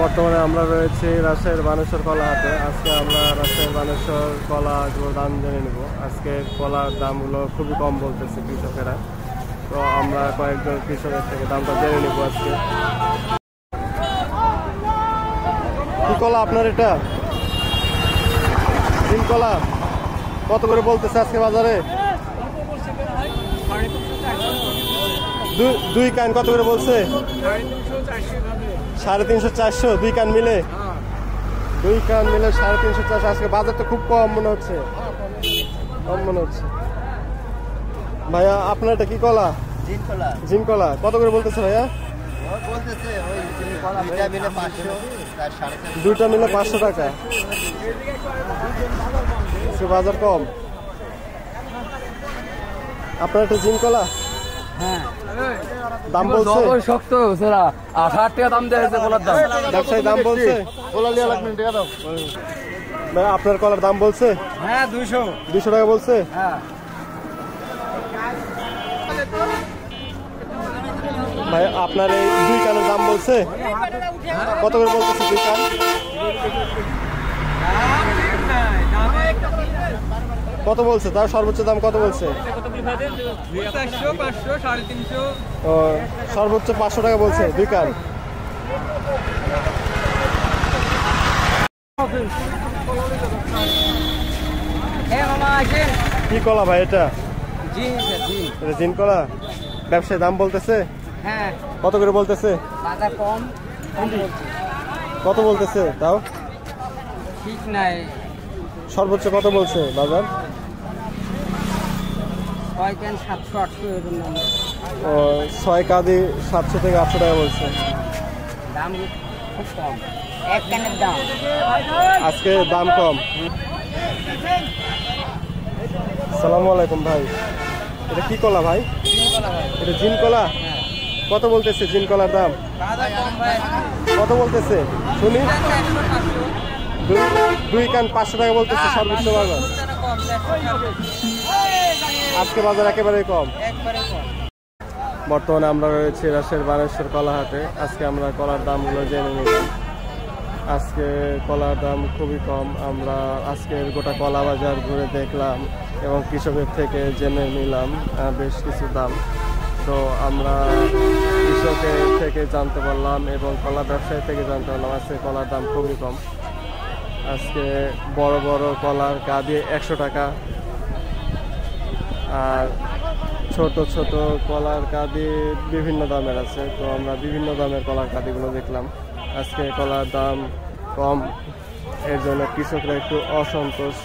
বর্তমানে আমরা রয়েছি রাজশাহীর বানেশ্বর কলা হাটে। আজকে আমরা রাজশাহীর বানেশ্বর কলাগুলোর দাম জেনে নেব। আজকে কলার দামগুলো খুবই কম বলতেছে কৃষকেরা, তো আমরা কয়েকজন কৃষকের থেকে দামটা জেনে নেব আজকে। কি কলা আপনার এটা? তিন কলা কত করে বলতেছে আজকে বাজারে? দুই কান কত করে বলছে? 350 400 দুই কান মিলে। দুই কান মিলে 350 400। আজকে বাজার তো খুব কম মনে হচ্ছে, কম মনে হচ্ছে। ভাইয়া আপনার এটা কি কলা? জিন কলা কত করে বলতেছে ভাইয়া? দুইটা মিলে 500 টাকা। বাজার কম। আপনার একটা জিন কলা? হ্যাঁ, দাম বলছে শক্ত 8 টাকা দাম দিয়েছে কলার দাম। ব্যবসায়ী দাম বলছে? ভাই আপনার কলার দাম বলছে? হ্যাঁ 200 টাকা বলছে। হ্যাঁ ভাই আপনার এই দুই কানের দাম বলছে কত করে বলতেছে? দুই কান কত বলছে? তার সর্বোচ্চ দাম কত বলছে? ও সর্বোচ্চ 500 টাকা বলছে দুই কান। কি কলা ভাই এটা? জিন কলা। ব্যবসায়ী দাম বলতেছে? হ্যাঁ। কত করে বলতেছে? বাজার কম। কত বলতেছে তাও ঠিক নাই। সর্বোচ্চ কত বলছে বাজার? 6 কান 700 800 এরকম। ও 6 কাদি 700 থেকে 800 টাকা বলছে। দাম খুব কম, এক কানের দাম আজকে দাম কম। আসসালামু আলাইকুম ভাই, এটা কি কলা ভাই? এটা জিন কলা। কত বলতেছে জিন কলার দাম? কত বলতেছে শুনি? দুই কান 500 টাকা বলতেছে সর্বোচ্চ বাজার। আজকে বাজার একেবারেই কম। বর্তমানে আমরা রয়েছি রাজশাহীর বানেশ্বর কলা হাটে। আজকে আমরা কলার দামগুলো জেনে নিলাম। আজকে কলার দাম খুবই কম। আমরা আজকের গোটা কলা বাজার ঘুরে দেখলাম এবং কৃষকের থেকে জেনে নিলাম বেশ কিছু দাম। তো আমরা কৃষকের থেকে জানতে পারলাম এবং কলা ব্যবসায়ী থেকে জানতে পারলাম আজকে কলার দাম খুবই কম। আজকে বড় বড় কলার কাঁদি 100 টাকা, আর ছোট ছোট কলার কাঁদি বিভিন্ন দামের আছে। তো আমরা বিভিন্ন দামের কলার কাঁদিগুলো দেখলাম। আজকে কলার দাম কম, এর জন্য কৃষকরা একটু অসন্তোষ